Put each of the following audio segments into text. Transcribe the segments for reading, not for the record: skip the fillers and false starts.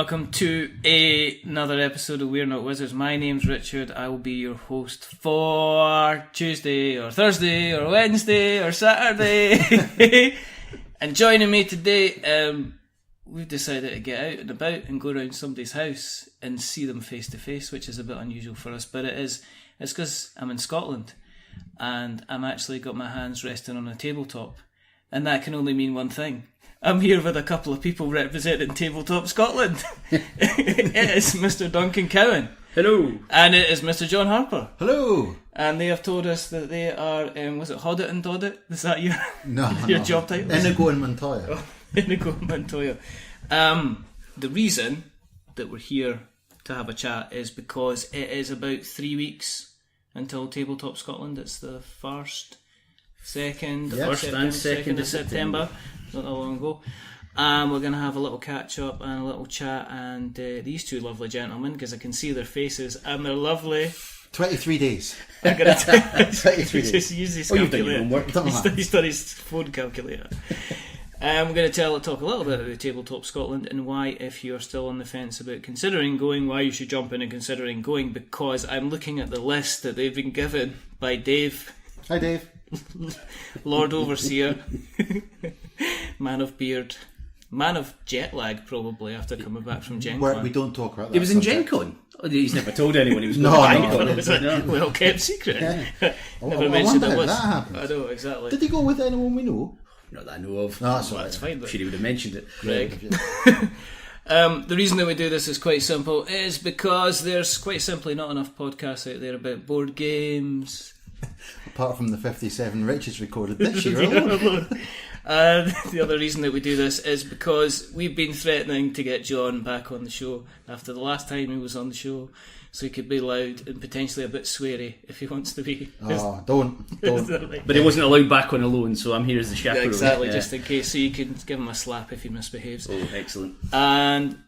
welcome to another episode of We're Not Wizards. My name's Richard. I will be your host for Tuesday or Thursday or Wednesday or Saturday. And joining me today, we've decided to get out and about and go around somebody's house and see them face to face, which is a bit unusual for us, but it's because I'm in Scotland and I'm actually got my hands resting on a tabletop, and that can only mean one thing. I'm here with a couple of people representing Tabletop Scotland. It is Mr. Duncan Cowan. Hello. And it is Mr. John Harper. Hello. And they have told us that they are, was it Hoddit and Doddit? Is that your job title? Inigo and Montoya. Oh, Inigo and Montoya. The reason that we're here to have a chat is because it is about 3 weeks until Tabletop Scotland. It's the first and second of September. Not that long ago. We're going to have a little catch up and a little chat, and these two lovely gentlemen, because I can see their faces and they're lovely. 23 days. I'm going to tell 23 days. Just use his calculator. He's done his phone calculator. We're going to talk a little bit about Tabletop Scotland and why, if you're still on the fence about considering going, why you should jump in and considering going, because I'm looking at the list that they've been given by Dave. Hi, Dave. Lord Overseer, man of beard, man of jet lag, probably after coming back from Gen Con. We don't talk about that. He was in Gen Con. Oh, he's never told anyone he was No, going to no, Gen Con. It was a well kept secret. Yeah. Never I mentioned wonder it how was. that happened. I know, exactly. Did he go with anyone we know? Not that I know of. No, that's Well, all that's right. fine, but Sure he would have mentioned it. Greg. The reason that we do this is quite simple, is because there's quite simply not enough podcasts out there about board games. Apart from the 57 Richards recorded this year alone. The other reason that we do this is because we've been threatening to get John back on the show after the last time he was on the show, so he could be loud and potentially a bit sweary if he wants to be. Oh, don't. But he wasn't allowed back on alone, so I'm here as the chaperone. Yeah, exactly, Yeah. just in case, so you can give him a slap if he misbehaves. Oh, excellent. And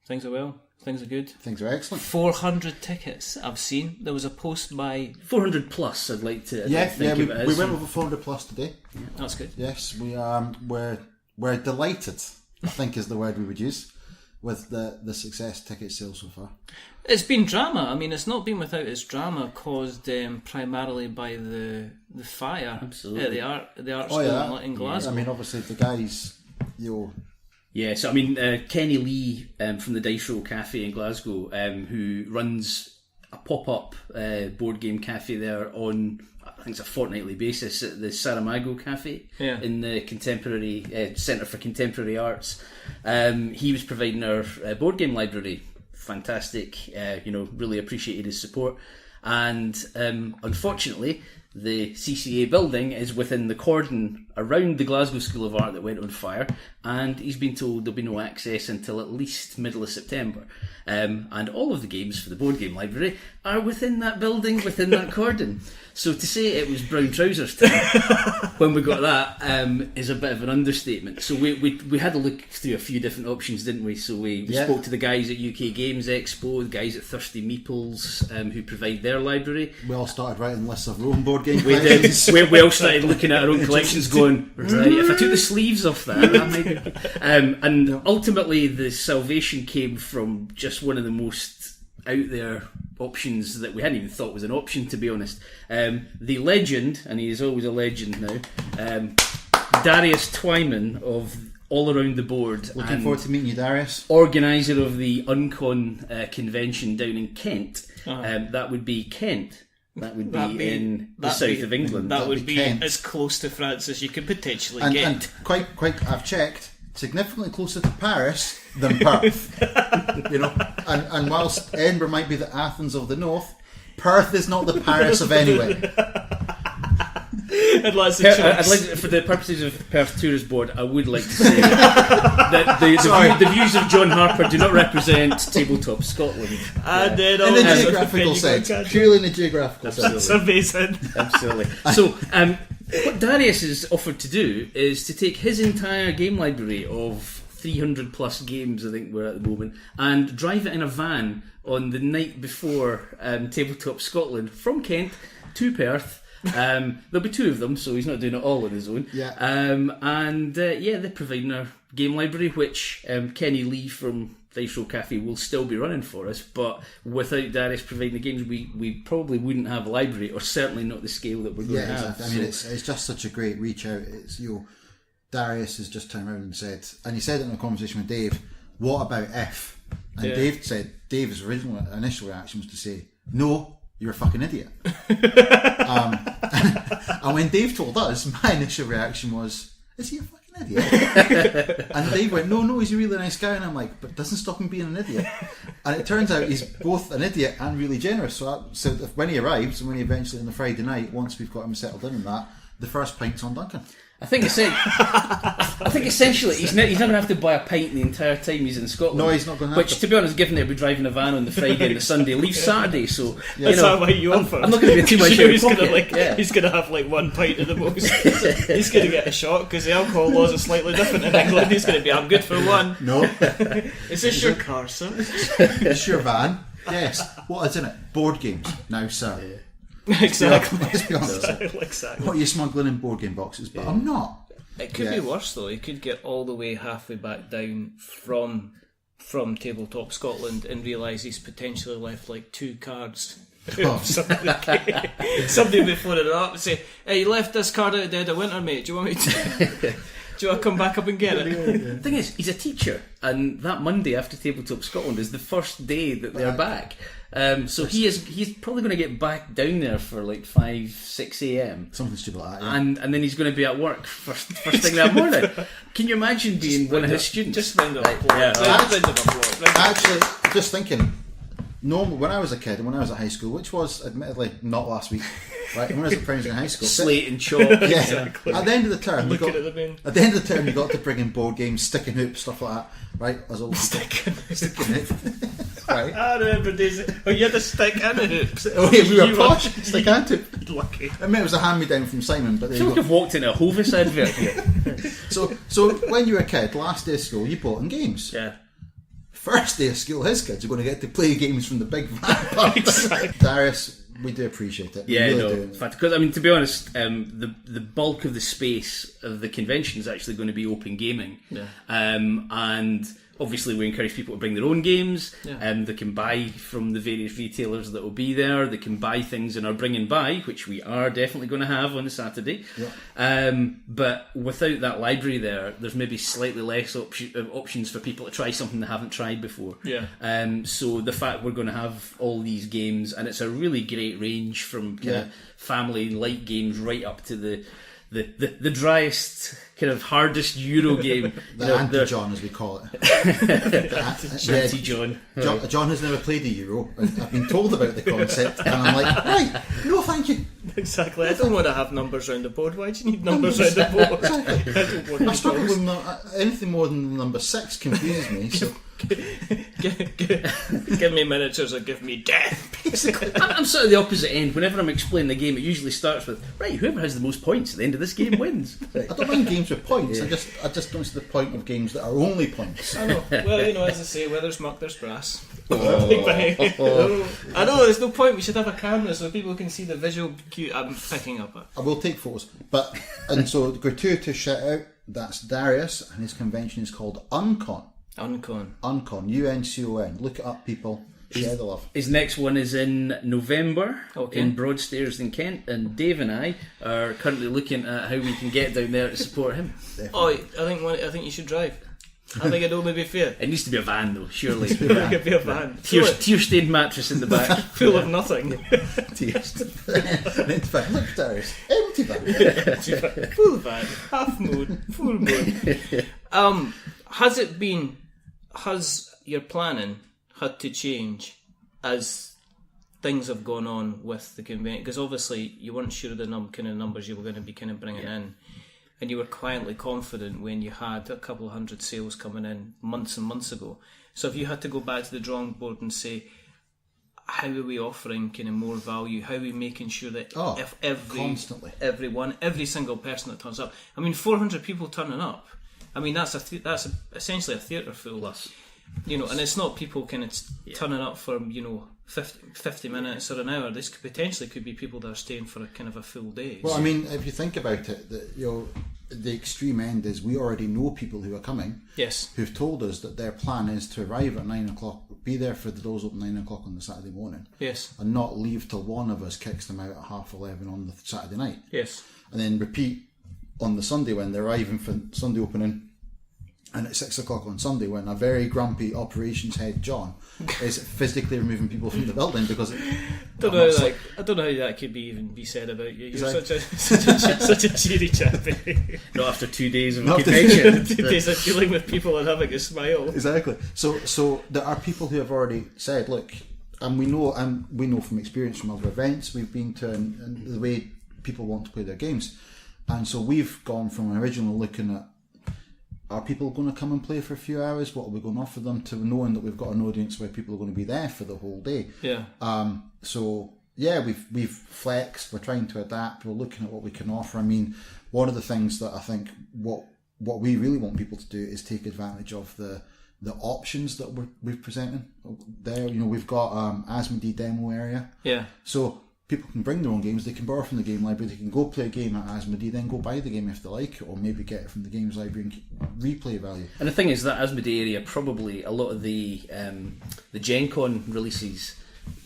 things are well. Things are good. Things are excellent. 400 tickets I've seen. There was a post by 400 plus, I'd like to Yeah, think we of it as. went over 400 plus today. That's good. Yes, we're delighted, I think is the word we would use, with the success ticket sales so far. It's been drama. I mean, it's not been without its drama caused primarily by the fire. Absolutely. At the art school in Glasgow. I mean, obviously the guys, Yeah, so I mean, Kenny Lee from the Dice Roll Cafe in Glasgow, who runs a pop-up board game cafe there on, I think it's a fortnightly basis, at the Saramago Cafe in the Contemporary Centre for Contemporary Arts. He was providing our board game library. Fantastic, really appreciated his support. And unfortunately, the CCA building is within the cordon around the Glasgow School of Art that went on fire, and he's been told there'll be no access until at least middle of September. And all of the games for the board game library are within that building, within that cordon. So to say it was brown trousers time when we got that is a bit of an understatement. So we had to look through a few different options, didn't we? So we spoke to the guys at UK Games Expo, the guys at Thirsty Meeples, who provide their library. we all started writing lists of our own board game We collections. did. We all started looking at our own collections going, right, if I took the sleeves off that might be... And ultimately the salvation came from just one of the most out there options that we hadn't even thought was an option, to be honest. The legend, and he is always a legend now, Darius Twyman of All Around the Board. Looking forward to meeting you, Darius. Organiser of the Uncon convention down in Kent. That would be Kent. That would be in the south of England. That would be Kent. as close to France as you could potentially And get. quite, I've checked, significantly closer to Paris than Perth. And whilst Edinburgh might be the Athens of the north, Perth is not the Paris of anyway. I'd like, for the purposes of Perth Tourist Board, I would like to say that the views of John Harper do not represent Tabletop Scotland. And then In a geographical sense. Purely in a geographical sense. That's amazing. Absolutely. So, what Darius has offered to do is to take his entire game library of 300 plus games, I think we're at the moment, and drive it in a van on the night before Tabletop Scotland from Kent to Perth, There'll be 2 of them, so he's not doing it all on his own. Yeah. They're providing our game library, which Kenny Lee from Dice Roll Cafe will still be running for us, but without Darius providing the games, we probably wouldn't have a library, or certainly not the scale that we're going to have. Exactly. I mean, it's just such a great reach out. It's, Darius has just turned around and said, and he said it in a conversation with Dave, what about if? And Dave said, Dave's initial reaction was to say, no, you're a fucking idiot. And when Dave told us, my initial reaction was, is he a fucking idiot? And Dave went, no, he's a really nice guy. And I'm like, but it doesn't stop him being an idiot. And it turns out he's both an idiot and really generous. So when he arrives, and when he eventually on the Friday night, once we've got him settled in and that, the first pint's on Duncan. I think essentially he's not going to have to buy a pint the entire time he's in Scotland. No, he's not going to have Which, to be honest, given that he'll be driving a van on the Friday and the Sunday, leaves Saturday, so... That's not what you offer. I'm not going to be too much he's going to have like 1 pint at the most. He's going to get a shot, because the alcohol laws are slightly different in England. He's going to be, I'm good for 1. No. Is this your car, sir? It's your van. Yes. What is in it? Board games. Now, sir. Yeah. Exactly. Let's be honest. Exactly. What are you smuggling in board game boxes? But I'm not. It could be worse though. He could get all the way halfway back down from Tabletop Scotland and realise he's potentially left like 2 cards. Somebody will be phoning it up and say, "Hey, you left this card out of Dead of Winter, mate. Do you want me to? Do you want to come back up and get it?" The thing is, he's a teacher, and that Monday after Tabletop Scotland is the first day that they're back. So he's probably going to get back down there for like 5-6 a.m. Something stupid like that. Yeah. And then he's going to be at work first thing that morning. Can you imagine being one of his students? Just round of applause. Actually, just thinking. Normally, when I was a kid and when I was at high school, which was admittedly not last week, right? When I was at primary in high school, slate and chalk. Yeah. Exactly. At the end of the term, Looking at the bin. At the end of the term, you got to bring in board games, stick and hoop, stuff like that, right? As old stick and hoop, right? I remember days. Oh, you had a stick and a hoop. Oh yeah, we were posh. Stick and hoop. Lucky. I mean, it was a hand-me-down from Simon, but I feel like I've walked in a Hovis advert here. So when you were a kid, last day of school, you bought in games. Yeah. First day of school, his kids are going to get to play games from the big van. Exactly. Darius, we do appreciate it. Yeah, we really do. Because I mean, to be honest, the bulk of the space of the convention is actually going to be open gaming. Yeah. And obviously we encourage people to bring their own games. Yeah. They can buy from the various retailers that will be there. They can buy things in our bring and buy, which we are definitely going to have on the Saturday. Yeah. But without that library there's maybe slightly less options for people to try something they haven't tried before. Yeah. So the fact we're going to have all these games, and it's a really great range from kind of family light games right up to the driest, kind of hardest Euro game. The anti-John, as we call it. Anti-John. John has never played a Euro. I've been told about the concept, and I'm like, right, no thank you. Exactly. I don't want to have numbers around the board. Why do you need numbers around the board? Exactly. I don't want I struggle with anything more than number 6 confuses me. So. Give me miniatures or give me death. Basically. I'm sort of the opposite end. Whenever I'm explaining the game, it usually starts with, right, whoever has the most points at the end of this game wins. I don't mind games with points. Yeah. I just don't see the point of games that are only points. I know. Well, as I say, where there's muck, there's brass. I know, there's no point. We should have a camera so people can see the visual cue. I'm picking up it. I will take photos. And so, gratuitous shout out, that's Darius, and his convention is called Uncon. Uncon. UNCON. Look it up, people. Share the love. His next one is in November in Broadstairs in Kent, and Dave and I are currently looking at how we can get down there to support him. Definitely. I think you should drive. I think it'll maybe fair. It needs to be a van though, surely. It could be a van. Tear-stained mattress in the back. Full of nothing. Look, Darius. Empty van. Full van. Half moon. Full moon. Has your planning had to change as things have gone on with the convention? Because obviously you weren't sure of the kind of numbers you were going to be kind of bringing in, and you were quietly confident when you had a couple of hundred sales coming in months and months ago. So if you had to go back to the drawing board and say, how are we offering kind of more value? How are we making sure that if every single person that turns up, I mean 400 people turning up, I mean that's essentially a theatre full. You know, and it's not people kind of turning up for 50 minutes or an hour. This could be people that are staying for a kind of a full day. Well, I mean, if you think about it, the extreme end is we already know people who are coming. Yes. Who've told us that their plan is to arrive at 9 o'clock, be there for the doors open 9 o'clock on the Saturday morning. Yes. And not leave till one of us kicks them out at 11:30 on the Saturday night. Yes. And then repeat on the Sunday when they're arriving for Sunday opening. And at 6 o'clock on Sunday, when a very grumpy operations head John is physically removing people from the building because I don't know how that could be said about you. You're Exactly. such a cheery chappy. Not after 2 days of Not after convention. 2 days of dealing with people and having a smile. Exactly. So there are people who have already said, look, and we know from experience from other events we've been to and the way people want to play their games, and so we've gone from originally looking at, are people going to come and play for a few hours? What are we going to offer them, to knowing that we've got an audience where people are going to be there for the whole day. Yeah. So yeah, we've flexed. We're trying to adapt. We're looking at what we can offer. I mean, one of the things that I think what we really want people to do is take advantage of the options that we're presenting there. You know, we've got Asmodee demo area. Yeah. So people can bring their own games, they can borrow from the game library, they can go play a game at Asmodee, then go buy the game if they like it, or maybe get it from the games library and replay value. And the thing is that Asmodee area, probably a lot of the Gen Con releases,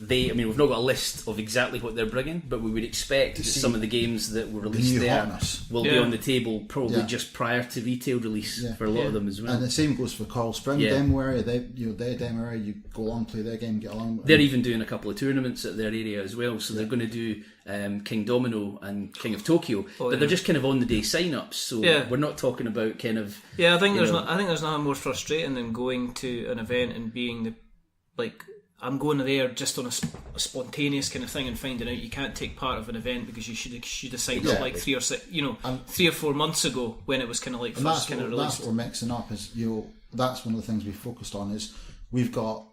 we've not got a list of exactly what they're bringing, but we would expect that some of the games that were released there will be on the table probably just prior to retail release for a lot of them as well. And the same goes for Coral Spring demo area. Their demo area, you go along, play their game, get along. They're even doing a couple of tournaments at their area as well, so they're going to do King Domino and King of Tokyo, but they're just kind of on the day sign-ups, so we're not talking about kind of... Yeah, I think there's nothing more frustrating than going to an event and being I'm going there just on a spontaneous kind of thing and finding out you can't take part of an event because you should have signed up like 3 or 4 months ago when it was kind of like first kind of released. That's what we're mixing up is, that's one of the things we focused on is we've got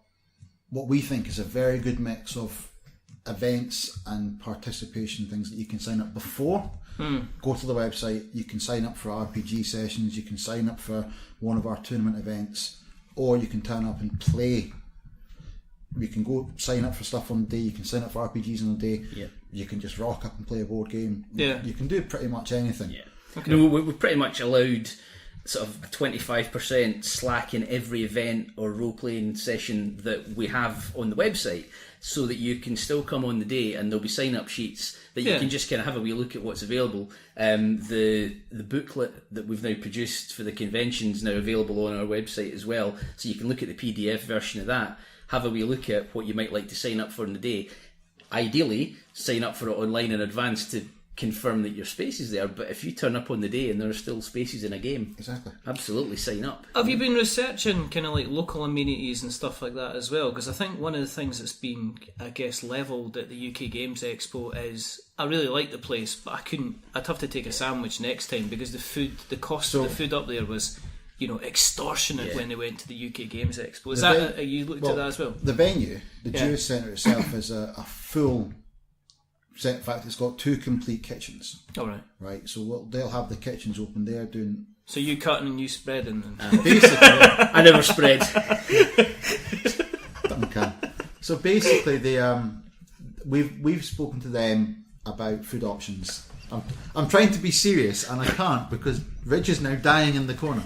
what we think is a very good mix of events and participation things that you can sign up before. Go to the website, you can sign up for RPG sessions, you can sign up for one of our tournament events, or you can turn up and play. You can go sign up for stuff on the day, you can sign up for RPGs on the day, you can just rock up and play a board game. You can do pretty much anything. Okay. We've pretty much allowed sort of a 25% slack in every event or role-playing session that we have on the website, so that you can still come on the day and there'll be sign-up sheets that you can just kind of have a wee look at what's available. The booklet that we've now produced for the convention is now available on our website as well, so you can look at the PDF version of that, have a wee look at what you might like to sign up for in the day. Ideally, sign up for it online in advance to confirm that your space is there, but if you turn up on the day and there are still spaces in a game, absolutely sign up. Have you been researching kind of like local amenities and stuff like that as well? Because I think one of the things that's been, I guess, levelled at the UK Games Expo is, I really like the place, but I'd have to take a sandwich next time because the cost of the food up there was extortionate when they went to the UK Games Expo. Is that you looked at that as well? The venue, the Jewish Centre itself, is a full set. In fact, it's got 2 complete kitchens. All right. Right. So they'll have the kitchens open. They're doing. So you cutting and you spreading. Basically, I never spread. Duncan. So basically, we've spoken to them about food options. I'm trying to be serious and I can't because Rich is now dying in the corner.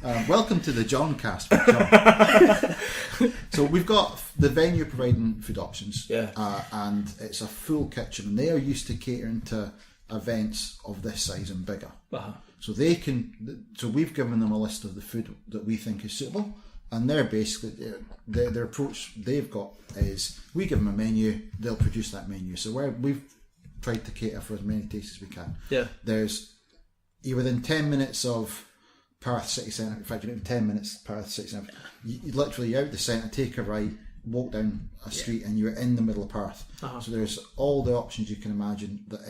Welcome to the John cast with John. So we've got the venue providing food options, and it's a full kitchen, and they are used to catering to events of this size and bigger. So they can. So we've given them a list of the food that we think is suitable, and they're basically their approach they've got is we give them a menu, they'll produce that menu. So we've tried to cater for as many tastes as we can. You're within 10 minutes of Perth City Centre. In fact, you're in 10 minutes Perth City Centre. You literally out the centre, take a right, walk down a street, and you're in the middle of Perth. So there's all the options you can imagine that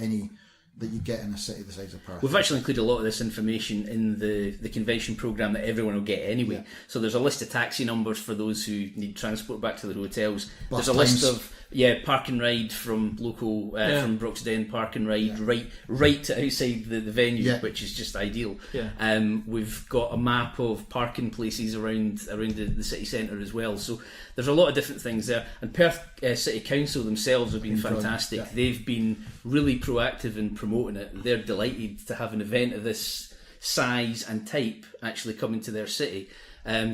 you get in a city the size of Perth. We've actually included a lot of this information in the convention programme that everyone will get anyway. So there's a list of taxi numbers for those who need transport back to their hotels. There's a list of Yeah, park and ride from local from Brooksden, park and ride right to outside the venue, which is just ideal. Yeah. We've got a map of parking places around the city centre as well. So there's a lot of different things there. And Perth City Council themselves have been fantastic. Yeah. They've been really proactive in promoting it. They're delighted to have an event of this size and type actually coming to their city.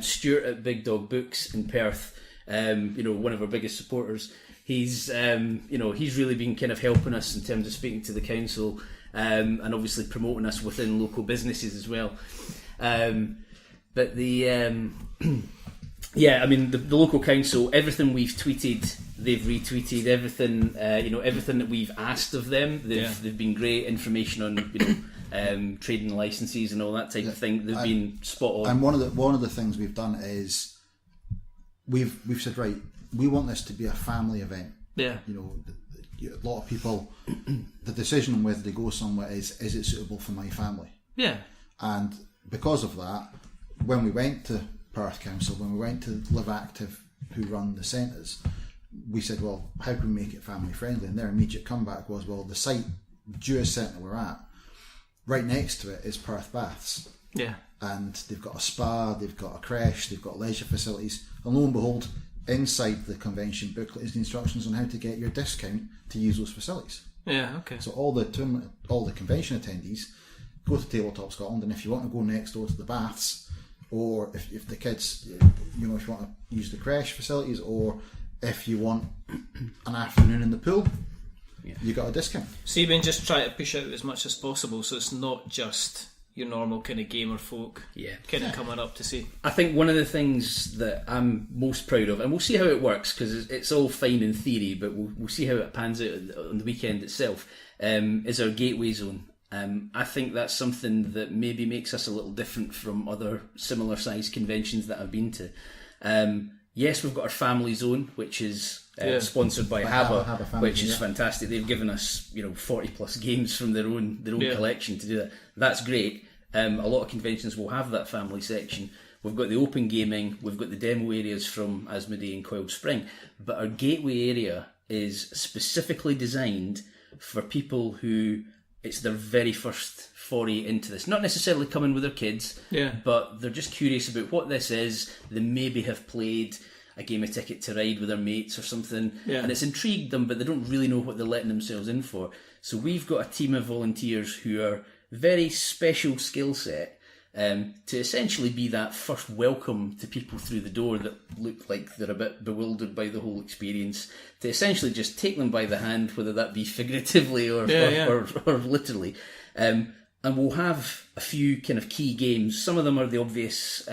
Stuart at Big Dog Books in Perth, one of our biggest supporters. He's really been kind of helping us in terms of speaking to the council, and obviously promoting us within local businesses as well. But the local council, everything we've tweeted, they've retweeted. Everything, everything that we've asked of them, they've been great. Information on trading licenses and all that type of thing. They've been spot on. And one of the things we've done is we've said, right, we want this to be a family event. Yeah. A lot of people, the decision on whether they go somewhere is it suitable for my family? Yeah. And because of that, when we went to Perth Council, when we went to Live Active, who run the centres, we said, well, how can we make it family friendly? And their immediate comeback was, well, the site, Jewish centre we're at, right next to it is Perth Baths. Yeah. And they've got a spa, they've got a creche, they've got leisure facilities. And lo and behold, inside the convention booklet is the instructions on how to get your discount to use those facilities. Yeah, okay. So all the convention attendees go to Tabletop Scotland, and if you want to go next door to the baths, or if the kids, if you want to use the creche facilities, or if you want an afternoon in the pool, you got a discount. So you've been just trying to push out as much as possible, so it's not just your normal kind of gamer folk coming up to see. I think one of the things that I'm most proud of, and we'll see how it works, because it's all fine in theory, but we'll see how it pans out on the weekend itself, is our gateway zone. I think that's something that maybe makes us a little different from other similar sized conventions that I've been to. Yes, we've got our family zone, which is sponsored by Harper, which is fantastic. They've given us 40 plus games from their own collection to do that. That's great. A lot of conventions will have that family section. We've got the open gaming, we've got the demo areas from Asmodee and Coiled Spring, but our gateway area is specifically designed for people who it's their very first foray into this. Not necessarily coming with their kids, but they're just curious about what this is. They maybe have played a game of Ticket to Ride with their mates or something, and it's intrigued them, but they don't really know what they're letting themselves in for. So we've got a team of volunteers who are very special skill set to essentially be that first welcome to people through the door that look like they're a bit bewildered by the whole experience, to essentially just take them by the hand, whether that be figuratively or literally. And we'll have a few kind of key games. Some of them are the obvious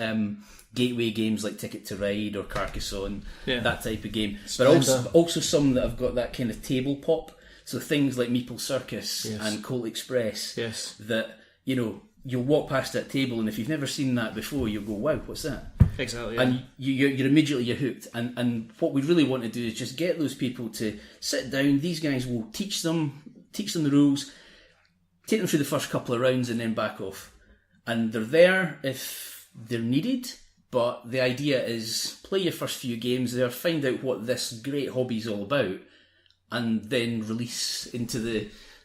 gateway games like Ticket to Ride or Carcassonne, that type of game. But also some that have got that kind of table pop. So things like Meeple Circus and Colt Express that, you'll walk past that table, and if you've never seen that before, you'll go, wow, what's that? Exactly. And you're immediately hooked. And what we really want to do is just get those people to sit down. These guys will teach them the rules, take them through the first couple of rounds, and then back off. And they're there if they're needed, but the idea is play your first few games there, find out what this great hobby's all about, and then release into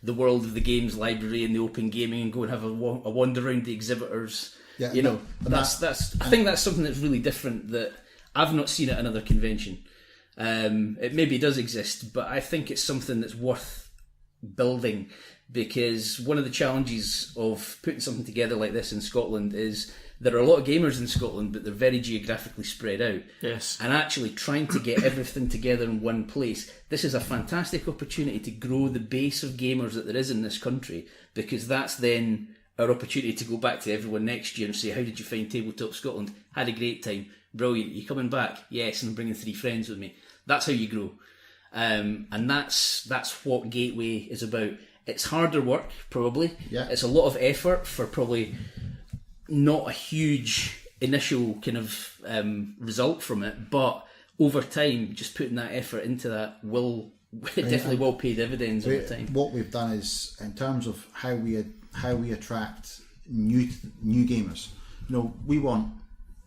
the world of the games library and the open gaming and go and have a wander around the exhibitors. I think that's something that's really different that I've not seen at another convention. It maybe does exist, but I think it's something that's worth building, because one of the challenges of putting something together like this in Scotland is there are a lot of gamers in Scotland, but they're very geographically spread out. Yes. And actually trying to get everything together in one place, this is a fantastic opportunity to grow the base of gamers that there is in this country, because that's then our opportunity to go back to everyone next year and say, how did you find Tabletop Scotland? Had a great time. Brilliant. You coming back? Yes, and I'm bringing 3 friends with me. That's how you grow. And that's what Gateway is about. It's harder work, probably. Yeah. It's a lot of effort for probably not a huge initial kind of result from it, but over time, just putting that effort into that will pay dividends over time. What we've done is, in terms of how we attract new gamers, we want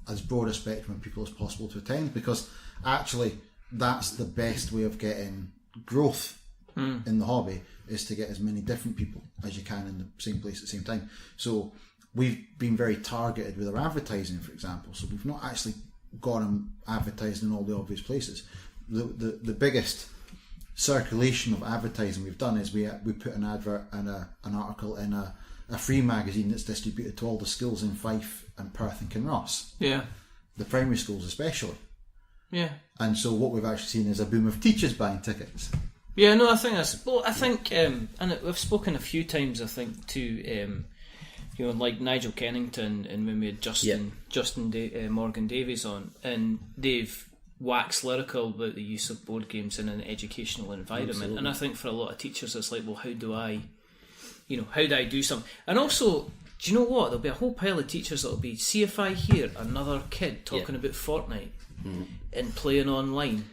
as broad a spectrum of people as possible to attend, because actually that's the best way of getting growth in the hobby, is to get as many different people as you can in the same place at the same time. So we've been very targeted with our advertising, for example. So we've not actually gone and advertised in all the obvious places. The biggest circulation of advertising we've done is we put an advert and an article in a free magazine that's distributed to all the schools in Fife and Perth and Kinross. Yeah. The primary schools especially. Yeah. And so what we've actually seen is a boom of teachers buying tickets. Yeah, no, I think that's... Well, I think, and we've spoken a few times, I think, to, like Nigel Kennington, and when we had Justin Morgan Davies on, and they've waxed lyrical about the use of board games in an educational environment. Absolutely. And I think for a lot of teachers, it's like, well, how do I do something? And also, do you know what? There'll be a whole pile of teachers that'll be, see if I hear another kid talking about Fortnite and playing online.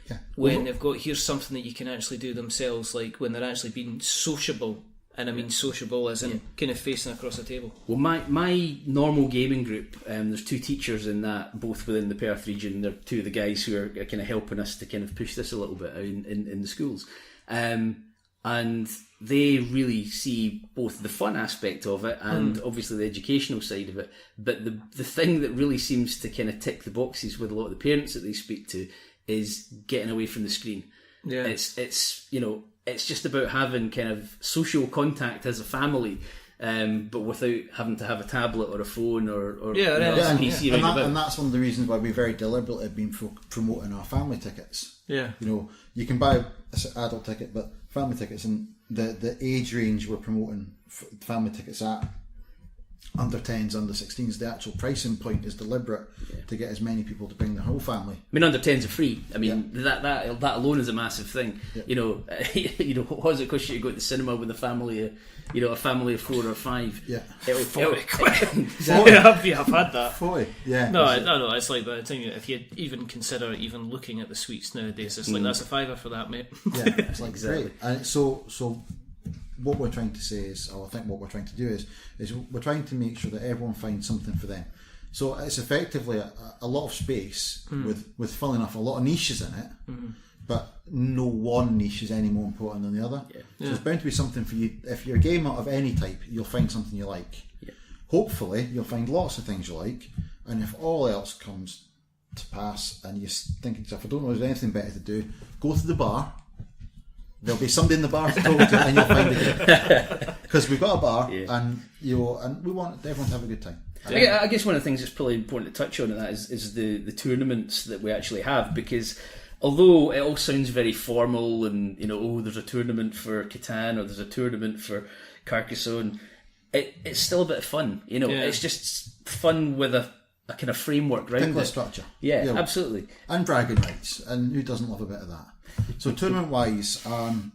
Yeah. When they've got, here's something that you can actually do themselves, like when they're actually being sociable, and I mean sociable as in kind of facing across a table. Well, my normal gaming group, there's 2 teachers in that, both within the Perth region. They're 2 of the guys who are kind of helping us to kind of push this a little bit out in the schools. And they really see both the fun aspect of it and obviously the educational side of it. But the thing that really seems to kind of tick the boxes with a lot of the parents that they speak to is getting away from the screen. Yeah. It's just about having kind of social contact as a family, but without having to have a tablet or a phone or a PC. And that's one of the reasons why we very deliberately have been promoting our family tickets. Yeah. You can buy an adult ticket, but family tickets, and the age range we're promoting family tickets at, under 10s, under 16s, the actual pricing point is deliberate to get as many people to bring their whole family. I mean, under 10s are free. I mean, that alone is a massive thing. Yeah. What does it cost you to go to the cinema with a family of 4 or 5? Yeah. I've had that. 40, yeah. No, it's like by the time if you even consider even looking at the suites nowadays, it's like that's a £5 for that, mate. Yeah, it's like great. And so what we're trying to say is, or I think what we're trying to do is we're trying to make sure that everyone finds something for them. So it's effectively a lot of space with funnily enough a lot of niches in it, but no one niche is any more important than the other. Yeah. So there's bound to be something for you. If you're a gamer of any type, you'll find something you like. Yeah. Hopefully you'll find lots of things you like, and if all else comes to pass and you're thinking to yourself, I don't know if there's anything better to do, go to the bar. There'll be somebody in the bar to talk to, and you'll find it. Because we've got a bar, and we want everyone to have a good time. I guess one of the things that's probably important to touch on in that is the tournaments that we actually have, because although it all sounds very formal, and there's a tournament for Catan or there's a tournament for Carcassonne, it's still a bit of fun. It's just fun with a kind of framework around it. Structure. Yeah, absolutely. And bragging rights, and who doesn't love a bit of that? So tournament-wise,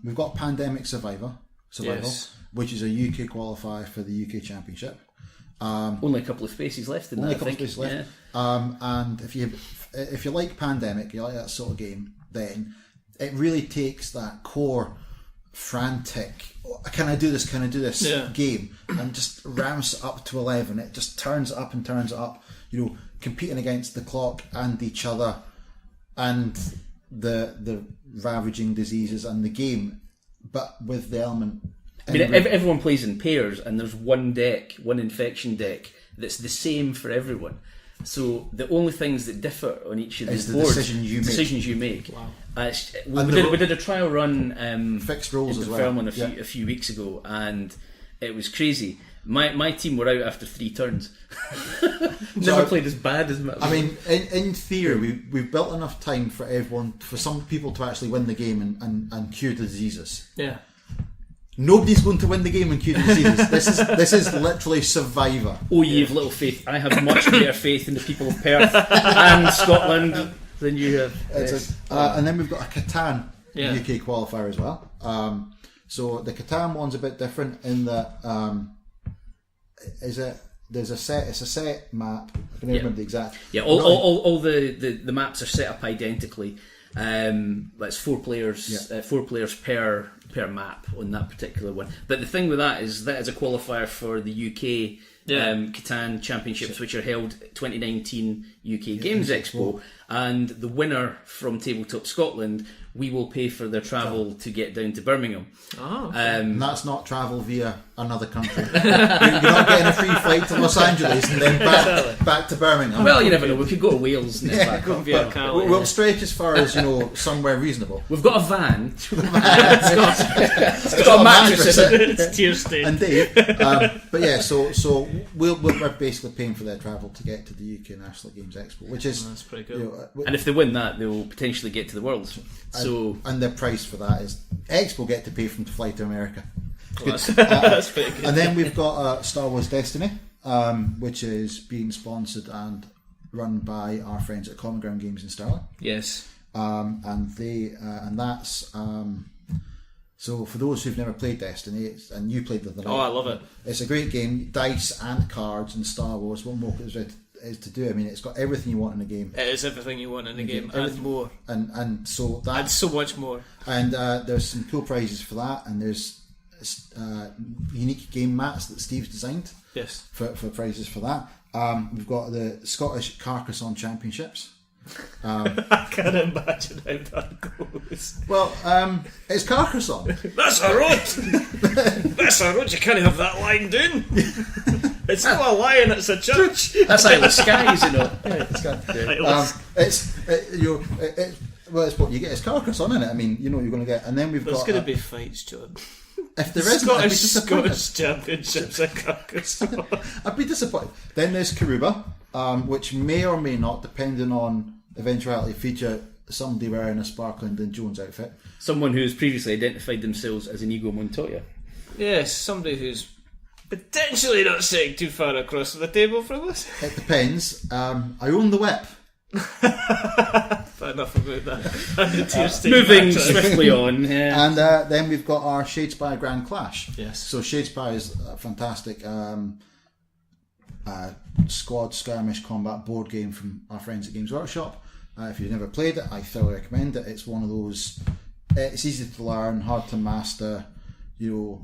we've got Pandemic Survival, which is a UK qualifier for the UK Championship. Only a couple of spaces left in that, I think. Spaces left. Yeah. And if you like Pandemic, you like that sort of game, then it really takes that core frantic, can I do this game, and just ramps it up to 11. It just turns it up and turns it up, competing against the clock and each other and the ravaging diseases and the game, but with the element. I mean, everyone plays in pairs, and there's one infection deck that's the same for everyone. So the only things that differ on each of these boards, decisions you make. Wow. We did a trial run fixed rules in as Fairmont a few weeks ago, and it was crazy. My team were out after 3 turns. Never played as bad as my. I mean, in theory, we've built enough time for everyone, for some people to actually win the game and cure the diseases. Yeah. Nobody's going to win the game and cure the diseases. This is literally Survivor. Oh, you have little faith. I have much greater faith in the people of Perth and Scotland than you have. And then we've got a Catan UK qualifier as well. So the Catan one's a bit different in that it's a set map. I can remember the exact. Yeah, all the maps are set up identically. It's 4 players, 4 players per map on that particular one. But the thing with that is a qualifier for the UK Catan Championships, which are held 2019 UK Games Expo, and the winner from Tabletop Scotland, we will pay for their travel to get down to Birmingham. Oh, okay. And that's not travel via another country. You're not getting a free flight to Los Angeles and then back to Birmingham. Well, you never know. We could go to Wales and then back up. via Cali. We'll stretch as far as, somewhere reasonable. We've got a van. It's got a mattress in it. It's tear stained. And Dave. But yeah, so we're basically paying for their travel to get to the UK National Games Expo, which is That's pretty cool. And if they win that, they will potentially get to the Worlds. And the price for that is Expo get to pay for them to fly to America. Well, that's pretty good. And then we've got Star Wars Destiny, which is being sponsored and run by our friends at Common Ground Games in Stirling. Yes. And that's so for those who've never played Destiny, and you played the other night. Oh, I love it. It's a great game, dice and cards and Star Wars. What more is to do? I mean, it's got everything you want in a game. It is everything you want in a game and more. And so And that's so much more. and there's some cool prizes for that, and there's unique game mats that Steve's designed. Yes. For prizes for that. We've got the Scottish Carcassonne Championships. I can't imagine how that goes. Well, it's Carcassonne. That's a road! That's a road, you can't have that lying down. It's not a lion, it's a church. That's Isle of Skies, It's what you get. It's Carcassonne, isn't it? I mean, you know what you're going to get. And then we've There's got going to be fights, John. if there isn't, I'd be disappointed. Scottish Championships in Carcassonne. I'd be disappointed. Then there's Karuba, which may or may not, depending on eventuality, feature somebody wearing a sparkling Dun Jones outfit. Someone who's previously identified themselves as Inigo Montoya. Yes, somebody who's potentially not sitting too far across the table from us. It depends. I own the whip. But enough about that. Moving swiftly on. Yeah. And then we've got our Shadespire Grand Clash. Yes. So Shadespire is a fantastic squad skirmish combat board game from our friends at Games Workshop. If you've never played it, I thoroughly recommend it. It's one of those. It's easy to learn, hard to master. You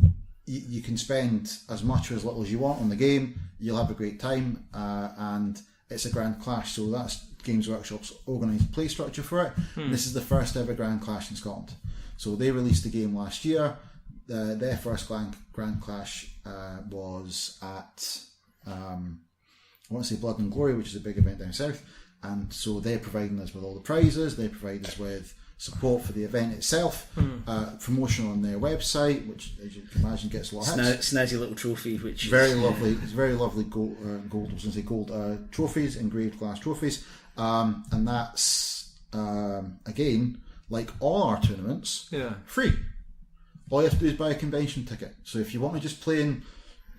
can spend as much or as little as you want on the game. You'll have a great time, and it's a Grand Clash. So that's Games Workshop's organised play structure for it. This is the first ever Grand Clash in Scotland. So they released the game last year. Their first Grand Clash was at I want to say Blood and Glory, which is a big event down south. And so they're providing us with all the prizes. They provide us with support for the event itself, promotion on their website, which, as you can imagine, gets a lot of hits. Snazzy little trophy, which very lovely. It's very lovely gold trophies, engraved glass trophies, and that's again, like all our tournaments, free. All you have to do is buy a convention ticket. So if you want to just play in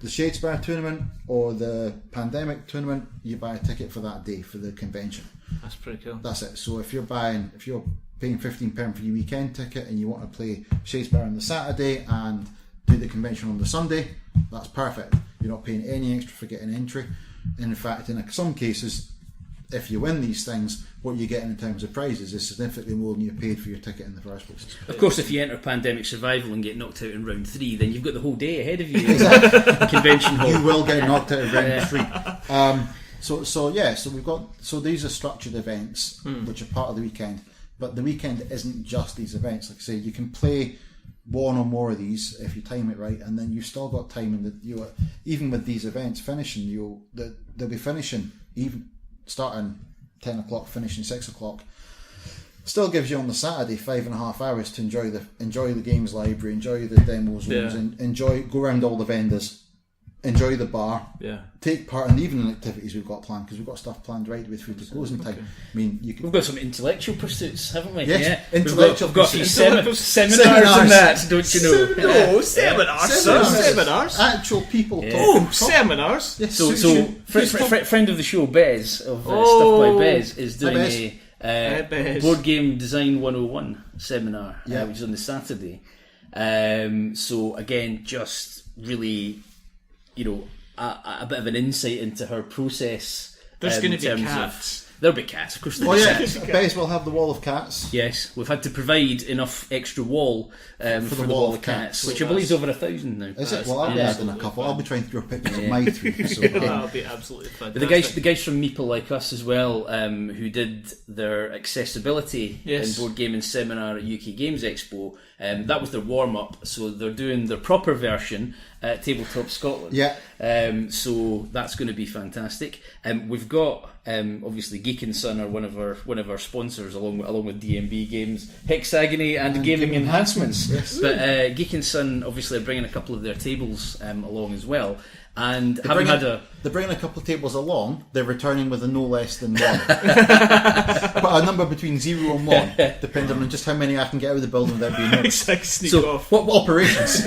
the Shadespire tournament or the Pandemic tournament, you buy a ticket for that day for the convention. That's pretty cool. That's it. So if you're paying £15 for your weekend ticket and you want to play Shadespire on the Saturday and do the convention on the Sunday, that's perfect. You're not paying any extra for getting entry. And in fact, in some cases, if you win these things, what you're getting in terms of prizes is significantly more than you paid for your ticket in the first place. Of course, if you enter Pandemic Survival and get knocked out in round 3, then you've got the whole day ahead of you. Exactly. Convention hall. You will get knocked out in round 3. So we've got these are structured events which are part of the weekend, but the weekend isn't just these events. Like I say, you can play one or more of these if you time it right, and then you've still got time in even with these events finishing, they'll be finishing even starting 10 o'clock, finishing 6 o'clock. Still gives you on the Saturday 5.5 hours to enjoy the games library, enjoy the demo zones, and go around all the vendors, enjoy the bar, take part in the evening activities we've got planned, because we've got stuff planned right the way through to closing time. I mean, we've got some intellectual pursuits, haven't we? Yes, intellectual we've got pursuits. Seminars and that, don't you know? Seminars. Actual people talking. Oh, seminars. Yes, So friend of the show, Bez of Stuff by Bez, is doing a Board Game Design 101 seminar, which is on the Saturday. So again, just really, a bit of an insight into her process. There's going to be cats. There'll be cats, of course. There'll Oh be yeah, cats. Bez will have the wall of cats. Yes, we've had to provide enough extra wall for the wall of cats, which I believe is over 1,000 now. Is it? Well, I'll be adding a couple. I'll be trying to draw pictures of my three. So, That'll be absolutely fantastic. But the guys from Meeple Like Us as well, who did their accessibility and board gaming seminar at UK Games Expo, that was their warm up. So they're doing their proper version at Tabletop Scotland. Yeah. So that's going to be fantastic. We've got obviously Geek and Son are one of our sponsors, along with DMB Games, Hexagony, and Gaming Enhancements. Yes. But Geek and Son obviously are bringing a couple of their tables along as well. And they're bringing a couple of tables along. They're returning with a no less than 1, but a number between 0 and 1, depending on just how many I can get out of the building without being noticed. So what operations?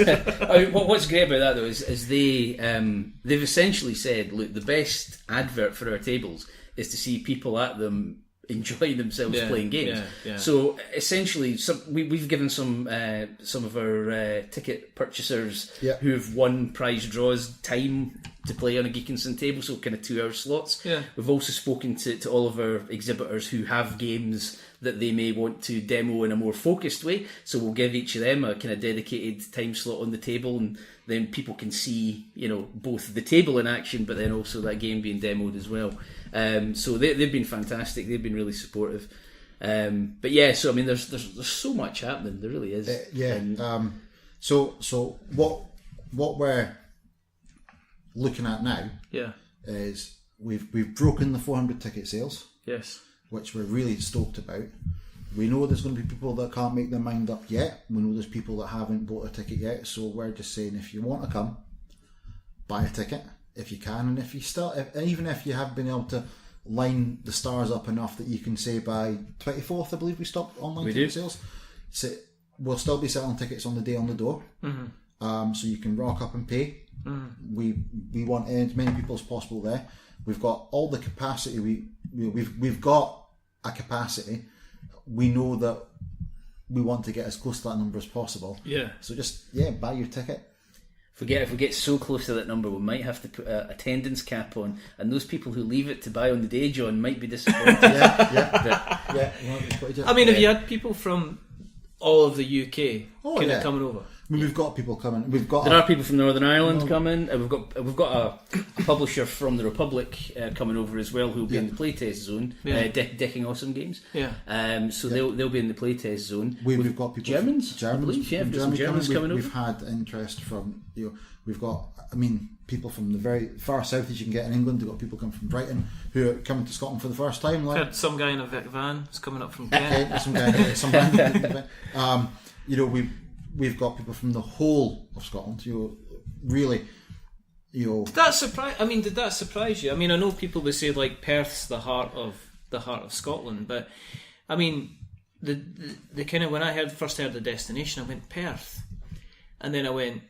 What's great about that though is they've essentially said, look, the best advert for our tables is to see people at them enjoying themselves playing games. So essentially, we've given some of our ticket purchasers who've won prize draws time to play on a Geek and Son table, so kind of 2-hour slots. We've also spoken to all of our exhibitors who have games that they may want to demo in a more focused way, so we'll give each of them a kind of dedicated time slot on the table, and then people can see, both the table in action, but then also that game being demoed as well. So they've been fantastic. They've been really supportive. But yeah, so I mean, there's so much happening. There really is. So what we're looking at now is we've broken the 400 ticket sales. Yes. Which we're really stoked about. We know there's going to be people that can't make their mind up yet. We know there's people that haven't bought a ticket yet. So we're just saying, if you want to come, buy a ticket if you can, and if you even if you have been able to line the stars up enough that you can say by 24th, I believe we stopped online ticket sales. So we'll still be selling tickets on the day on the door. So you can rock up and pay. We want as many people as possible there. We've got all the capacity. We've got a capacity. We know that we want to get as close to that number as possible. So just buy your ticket. If we get so close to that number, we might have to put an attendance cap on, and those people who leave it to buy on the day, John, might be disappointed. I mean, have you had people from all of the UK coming over? I mean, we've got people coming. There are people from Northern Ireland coming. We've got a publisher from the Republic coming over as well, who'll be in the playtest zone, decking awesome games. So they'll be in the playtest zone. We've got people Germans, I believe. We've got some Germans coming over. We've had interest from we've got people from the very far south as you can get in England. We've got people coming from Brighton who are coming to Scotland for the first time. I've heard some guy in a Vic van is coming up from Kent. We've got people from the whole of Scotland. Really. Did that surprise you? I mean, I know people would say like Perth's the heart of Scotland, but I mean, the kind of, when I first heard the destination, I went Perth, and then I went,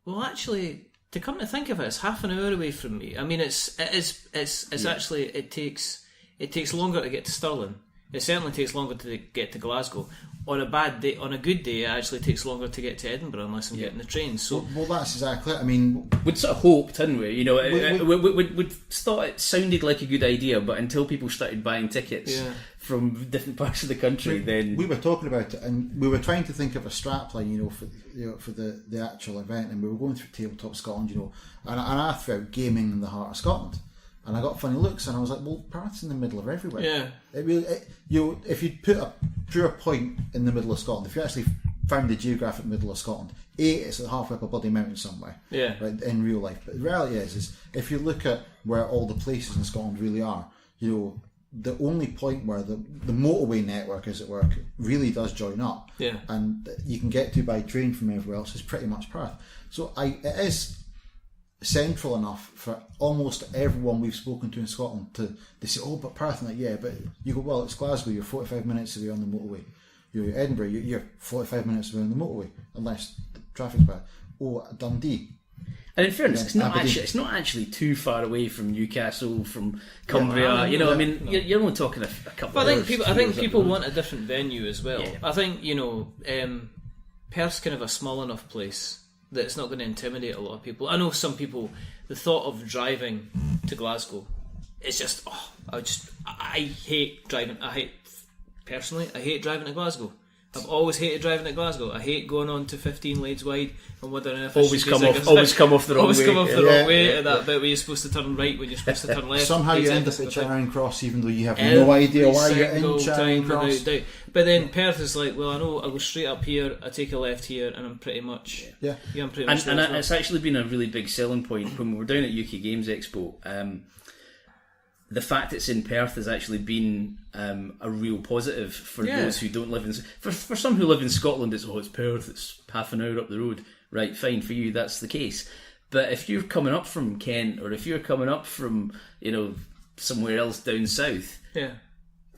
well, actually, to come to think of it, it's half an hour away from me. I mean, it's actually it takes longer to get to Stirling. It certainly takes longer to get to Glasgow. On a bad day, on a good day, it actually takes longer to get to Edinburgh unless I'm getting the train. So, well, that's exactly it. I mean, we'd sort of hoped, hadn't we? We'd thought it sounded like a good idea, but until people started buying tickets from different parts of the country, then we were talking about it, and we were trying to think of a strapline, for the actual event, and we were going through Tabletop Scotland, and I threw out gaming in the heart of Scotland. And I got funny looks, and I was like, "Well, Perth's in the middle of everywhere." Yeah. If you drew a point in the middle of Scotland, if you actually found the geographic middle of Scotland, it's halfway up a bloody mountain somewhere. Yeah. Right, in real life, but the reality is if you look at where all the places in Scotland really are, the only point where the motorway network, as it were, really does join up, and you can get to by train from everywhere else, is pretty much Perth. So it is central enough for almost everyone we've spoken to in Scotland they say, oh, but Perth, but you go, well, it's Glasgow, you're 45 minutes away on the motorway. You're Edinburgh, you're 45 minutes away on the motorway, unless the traffic's bad. Oh, Dundee. And in fairness, it's not actually too far away from Newcastle, from Cumbria. You're only talking a couple. But of hours. I think people want a different venue as well. Yeah. I think Perth's kind of a small enough place that it's not going to intimidate a lot of people. I know some people, the thought of driving to Glasgow, it's just, I hate driving. I hate driving to Glasgow. I've always hated driving to Glasgow. I hate going on to 15 lanes wide and wondering if always come off the wrong way at that bit where you're supposed to turn right when you're supposed to turn left. Somehow you end up at Charing Cross even though you have no idea why you're in Charing Cross. But then Perth is like, well, I know I'll go straight up here, I take a left here, and I'm pretty much I'm pretty much and it's actually been a really big selling point when we were down at UK Games Expo. The fact it's in Perth has actually been a real positive for those who don't live in... For some who live in Scotland, it's Perth, it's half an hour up the road. Right, fine, for you that's the case. But if you're coming up from Kent, or if you're coming up from, somewhere else down south,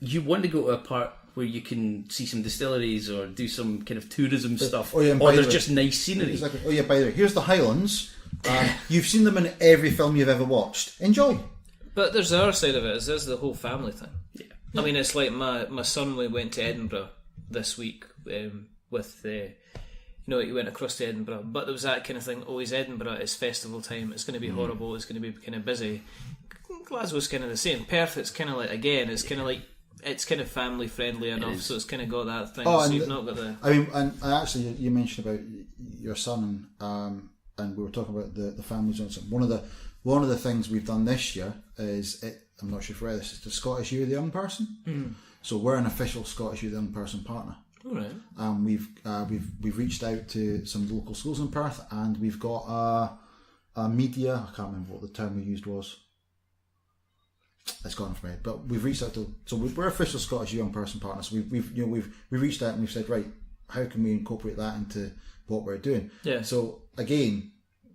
you want to go to a part where you can see some distilleries or do some kind of tourism stuff, or there's just nice scenery. Exactly. Oh yeah, by the way, here's the Highlands. You've seen them in every film you've ever watched. Enjoy. But there's the other side of it, there's the whole family thing. Yeah. I mean, it's like my son went to Edinburgh this week with he went across to Edinburgh, but there was that kind of thing, he's Edinburgh, it's festival time, it's going to be horrible, it's going to be kind of busy. Glasgow's kind of the same. Perth, it's kind of like, again, it's kind of family friendly enough, so it's kind of got that thing, so you've not got the... I mean, and actually, you mentioned about your son, and we were talking about the family zones. One of the things we've done this year is, I'm not sure if this is the Scottish Year of the Young Person. Mm. So we're an official Scottish Year of the Young Person partner. All right. We've reached out to some local schools in Perth, and we've got a media. I can't remember what the term we used was. It's gone from my head. But we've reached out to. So we're official Scottish Young Person partners. So we've reached out and we've said, right, how can we incorporate that into what we're doing? Yeah. So again,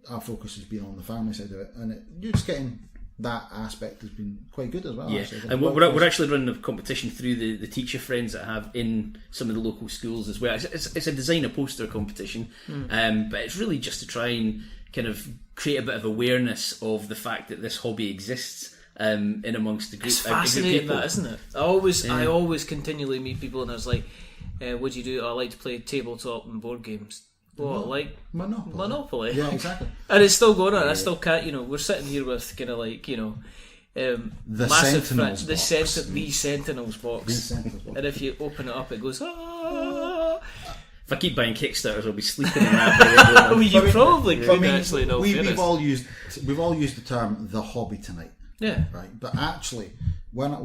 our focus has been on the family side of it, and you're just getting that aspect has been quite good as well. Yeah, actually. And we're actually running a competition through the teacher friends that I have in some of the local schools as well. It's a design a poster competition, but it's really just to try and kind of create a bit of awareness of the fact that this hobby exists in amongst the group. It's fascinating, that, isn't it? I always continually meet people, and I was like, "What do you do?" I like to play tabletop and board games. What, like Monopoly? Yeah, exactly. And it's still going on. I still can't. We're sitting here with kind of like the massive Sentinels box. the Sentinels box. And if you open it up, it goes. Ah! If I keep buying Kickstarters, I'll be sleeping in that. I mean, you probably could actually. No, we've all used the term the hobby tonight. Yeah. Right, but actually, when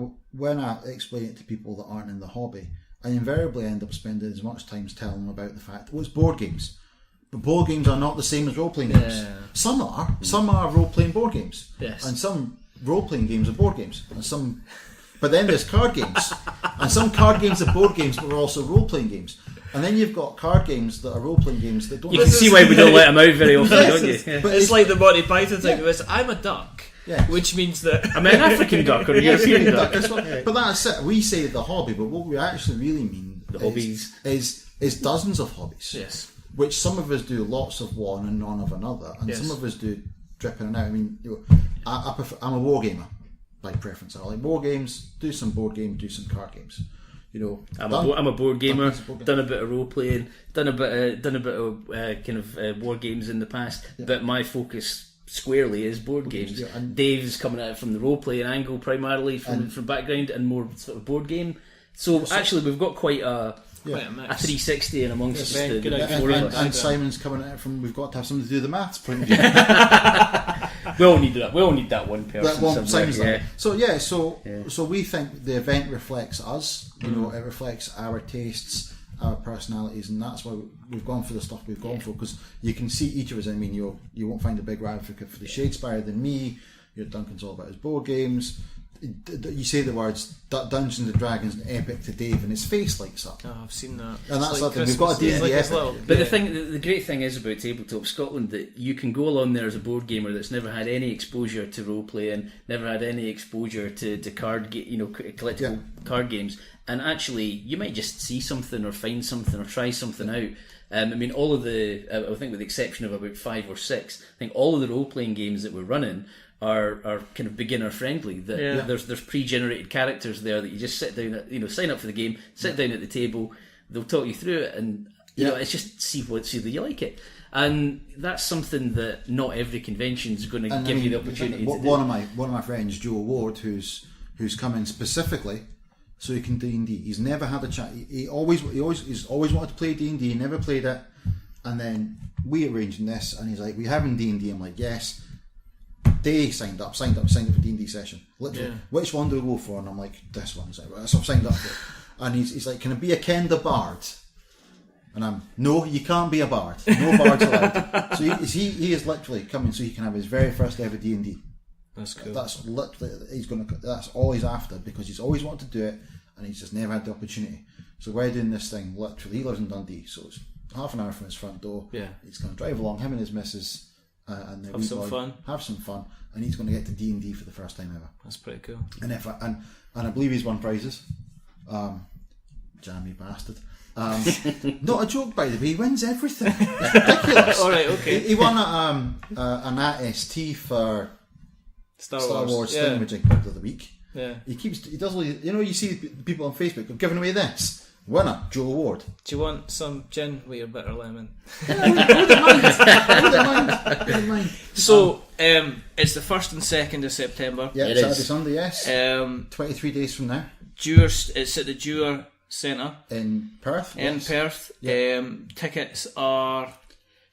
I explain it to people that aren't in the hobby, I invariably end up spending as much time telling them about the fact it's board games. But board games are not the same as role-playing games. Some are. Some are role-playing board games. Yes. And some role-playing games are board games. But then there's card games. And some card games are board games, but are also role-playing games. And then you've got card games that are role-playing games that don't... You can see why we don't let them out very often, don't you? Yeah. But it's like the Monty Python thing. Yeah. I'm a duck. Yeah. Which means that I'm an African duck or a European duck. But that's it. We say the hobby, but what we actually really mean is dozens of hobbies. Yes. Which some of us do lots of one and none of another, and some of us do dripping and out. I mean, I'm a war gamer by preference. I like war games. Do some board games. Do some card games. I'm a board gamer. Done a bit of role playing. Done a bit of war games in the past. Yeah. But my focus squarely is board games. Yeah, and Dave's coming at it from the role playing angle primarily from background and more sort of board game. So actually, we've got quite a 360 in amongst the four of us. And Simon's coming at it from we've got to have something to do the maths point of view. We all need that. We all need that one person. So we think the event reflects us. It reflects our tastes, our personalities, and that's why we've gone for the stuff we've gone for, because you can see each of us. I mean, you won't find a bigger advocate for the Shadespire than me. Duncan's all about his board games. You say the words Dungeons and Dragons and Epic to Dave, and his face lights up. Oh, I've seen that. And that's like we've got a D&D Epic. But the great thing is about Tabletop Scotland that you can go along there as a board gamer that's never had any exposure to role playing, never had any exposure to collectible card games, and actually you might just see something or find something or try something out. I mean, all of I think with the exception of about 5 or 6, I think all of the role playing games that we're running are kind of beginner friendly. There's pre-generated characters there that you just sit down, sign up for the game, sit down at the table, they'll talk you through it, and it's just see that you like it. And that's something that not every convention is going to give you the opportunity to do. One of my friends, Joe Ward, who's who's come in specifically so he can D&D. He's never had a chat. He's always wanted to play D&D. He never played it, and then we arranged this, and he's like, "We having D&D?" I'm like, "Yes." They signed up for D&D session. Literally, which one do we go for? And I'm like, "This one." He's like, "Right, so I've signed up for it." And he's like, "Can it be a Kenda Bard?" And I'm, "No, you can't be a bard. No bards allowed." So he is literally coming so he can have his very first ever D&D. That's cool. That's literally that's all he's after, because he's always wanted to do it and he's just never had the opportunity. So we're doing this thing literally. He lives in Dundee, so it's half an hour from his front door. Yeah. He's going to drive along, him and his missus, and then have some fun, and he's going to get to D&D for the first time ever. That's pretty cool. And I believe he's won prizes. Jammy bastard. Not a joke, by the way. He wins everything. It's ridiculous. All right, okay. He won an AST for Star Wars Thingamajig of the week. Yeah. He does. You see people on Facebook have given away this. Winner, Joe Award. Do you want some gin with your bitter lemon? Yeah, I wouldn't mind. So, it's the 1st and 2nd of September. Yeah, it Saturday, is. Sunday, yes. 23 days from now. It's at the Dewar Centre In Perth. Perth. Yeah. Tickets are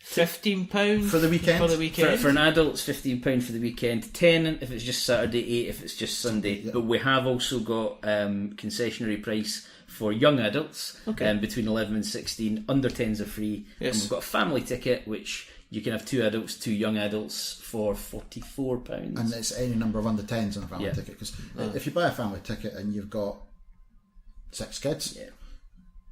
£15 For the weekend. For an adult, it's £15 for the weekend. 10 if it's just Saturday, 8 if it's just Sunday. Yeah. But we have also got concessionary price for young adults, between 11 and 16. Under 10s are free. Yes. And we've got a family ticket, which you can have 2 adults, 2 young adults for £44. And it's any number of under 10s on a family Yeah. ticket. Because if you buy a family ticket and you've got 6 kids, Yeah.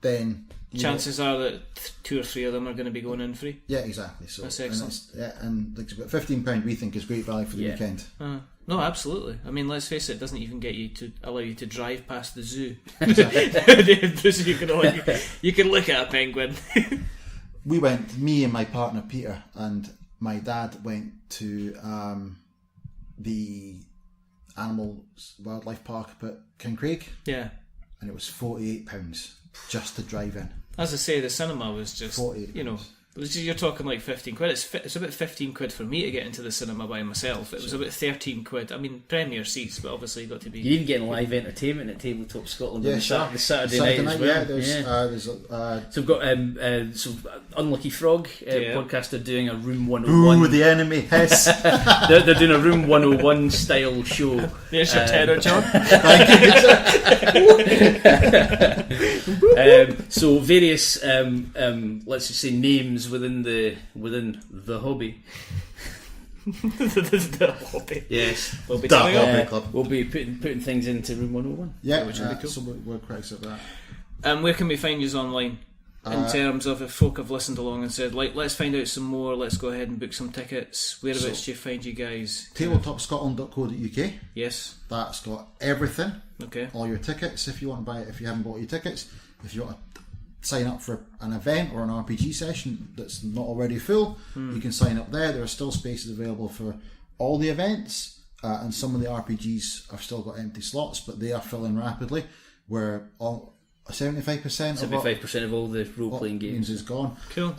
then Chances are that 2 or 3 of them are going to be going in free. yeah, exactly. So That's excellent. And like £15 we think is great value for the Yeah. weekend. No, absolutely. I mean, let's face it doesn't even get you to allow you to drive past the zoo. So you can look at a penguin. We went, me and my partner Peter, and my dad went to the Animal Wildlife Park up at Kincraig, Yeah. and it was £48 just to drive in. As I say, the cinema was just, £48. you're talking like 15 quid. It's about 15 quid for me to get into the cinema by myself. It was about 13 quid. I mean, premier seats, but obviously got to be... You're even getting live entertainment at Tabletop Scotland Yeah, on sure. the Saturday night as well. Yeah, there's So we've got Unlucky Frog podcaster doing a Room 101. Ooh, the enemy hiss. They're doing a Room 101 style show. There's your tenor, John. Thank you. So various let's just say names within the hobby. The hobby. Yes. We'll be That telling hobby up. club. We'll be putting things into Room 101. Yeah, which would be cool. so we're quite excited about that. Where can we find you online? In terms of if folk have listened along and said, like, let's find out some more, let's go ahead and book some tickets. Whereabouts do you find you guys? Tabletopscotland.co.uk. Yes. That's got everything. Okay. All your tickets, if you want to buy it, if you haven't bought your tickets, if you want to sign up for an event or an RPG session that's not already full, you can sign up there. There are still spaces available for all the events, and some of the RPGs have still got empty slots, but they are filling rapidly. We're all 75% of all the role-playing games is gone. Cool.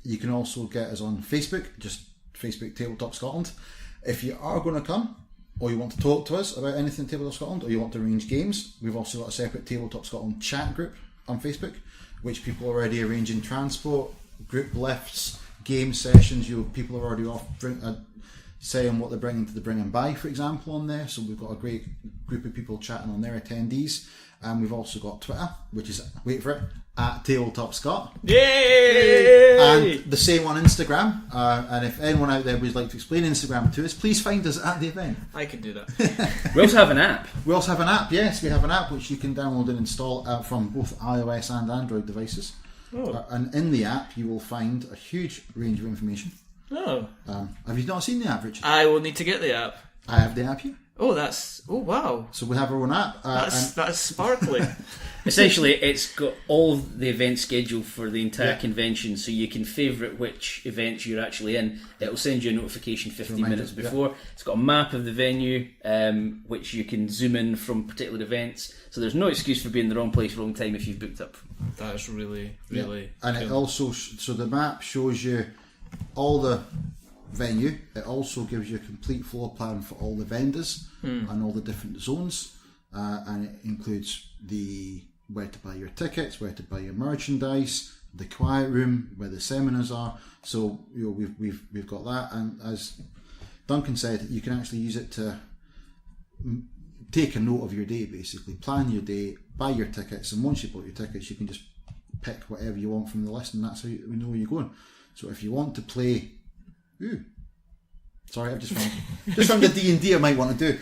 You can also get us on Facebook, just Facebook Tabletop Scotland. If you are going to come, or you want to talk to us about anything Tabletop Scotland, or you want to arrange games, we've also got a separate Tabletop Scotland chat group on Facebook, which people are already arranging transport, group lifts, game sessions. People are already off saying what they're bringing to the Bring and Buy, for example, on there. So we've got a great group of people chatting on their attendees. And we've also got Twitter, which is, wait for it, at Tabletop Scott. Yay! And the same on Instagram. And if anyone out there would like to explain Instagram to us, please find us at the event. I can do that. We also have an app. We also have an app, yes. We have an app which you can download and install from both iOS and Android devices. Oh. And in the app, you will find a huge range of information. Oh. Have you not seen the app, Richard? I will need to get the app. I have the app here. Oh, wow. So we have our own app. That's sparkly. Essentially, it's got all of the events scheduled for the entire convention, so you can favourite which events you're actually in. It'll send you a notification 15 minutes before. Yeah. It's got a map of the venue, which you can zoom in from particular events. So there's no excuse for being in the wrong place, wrong time if you've booked up. That is really And cool. it also, so the map shows you all the venue. It also gives you a complete floor plan for all the vendors and all the different zones, and it includes where to buy your tickets, where to buy your merchandise, the quiet room where the seminars are. So we've got that, and as Duncan said, you can actually use it to take a note of your day, basically plan your day, buy your tickets, and once you bought your tickets, you can just pick whatever you want from the list, and that's how we know where you're going. So if you want to play, I've just found the D&D I might want to do.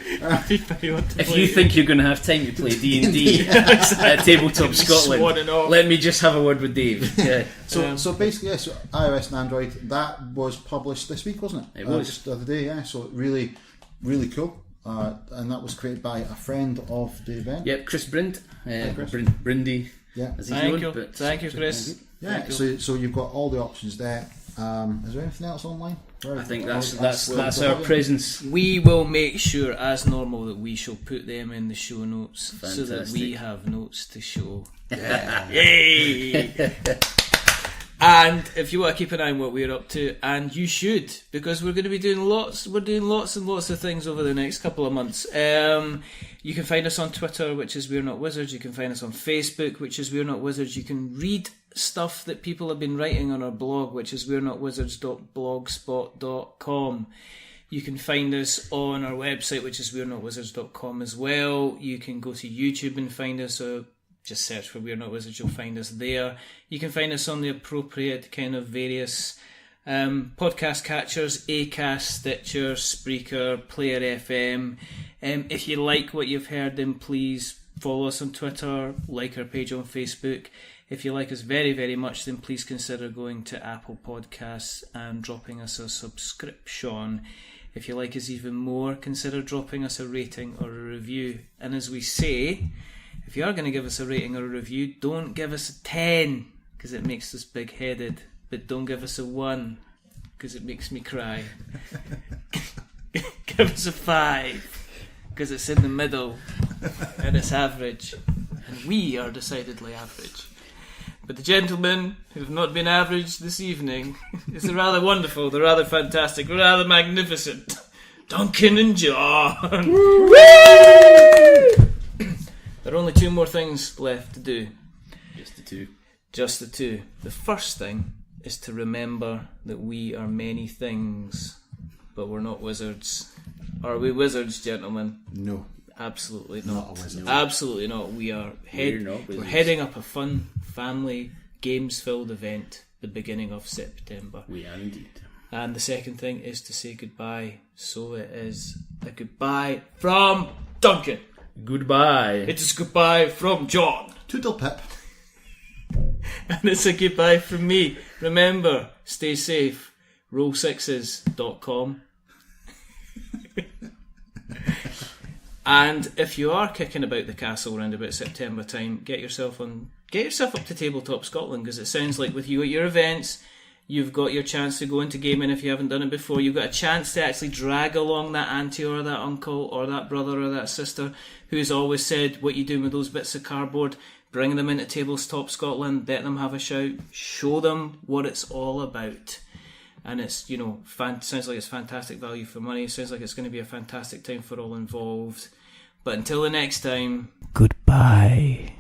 If you think you're going to have time to play D&D at Tabletop Scotland, let me just have a word with Dave. Yeah. So basically, so iOS and Android, that was published this week, wasn't it? It was. Just the other day, yeah. So really, really cool. And that was created by a friend of the event. Yep, Chris Brind. Chris. Brindy. Yeah. Thank you, Chris. Yeah. So you've got all the options there. Is there anything else online? I think that's our presence. We will make sure, as normal, that we shall put them in the show notes. Fantastic. So that we have notes to show. Yeah. Yay! And if you want to keep an eye on what we're up to, and you should, because we're going to be doing lots and lots of things over the next couple of months. You can find us on Twitter, which is We're Not Wizards. You can find us on Facebook, which is We're Not Wizards. You can read stuff that people have been writing on our blog, which is we'renotwizards.blogspot.com. You can find us on our website, which is we'renotwizards.com as well. You can go to YouTube and find us, or just search for We're Not Wizards, you'll find us there. You can find us on the appropriate kind of various podcast catchers, Acast, Stitcher, Spreaker, Player FM. If you like what you've heard, then please follow us on Twitter, like our page on Facebook. If you like us very, very much, then please consider going to Apple Podcasts and dropping us a subscription. If you like us even more, consider dropping us a rating or a review. And as we say, if you are going to give us a rating or a review, don't give us a 10, because it makes us big-headed. But don't give us a 1, because it makes me cry. Give us a 5, because it's in the middle, and it's average. And we are decidedly average. But the gentlemen who have not been average this evening is the rather wonderful, the rather fantastic, the rather magnificent Duncan and John. Woo! There are only 2 more things left to do. Just the 2. Just the 2. The first thing is to remember that we are many things, but we're not wizards. Are we wizards, gentlemen? No. Absolutely not. Not a wizard. Absolutely not. We're heading up a fun, family, games-filled event the beginning of September. We are indeed. And the second thing is to say goodbye. So it is a goodbye from Duncan. Goodbye. It is goodbye from John. Toodle pip. And it's a goodbye from me. Remember, stay safe. Roll6s.com. And if you are kicking about the castle around about September time, get yourself up to Tabletop Scotland, because it sounds like with you at your events, you've got your chance to go into gaming if you haven't done it before. You've got a chance to actually drag along that auntie or that uncle or that brother or that sister who's always said, what you doing with those bits of cardboard? Bring them into Tabletop Scotland, let them have a shout, show them what it's all about. And it's, sounds like it's fantastic value for money. It sounds like it's going to be a fantastic time for all involved. But until the next time, goodbye.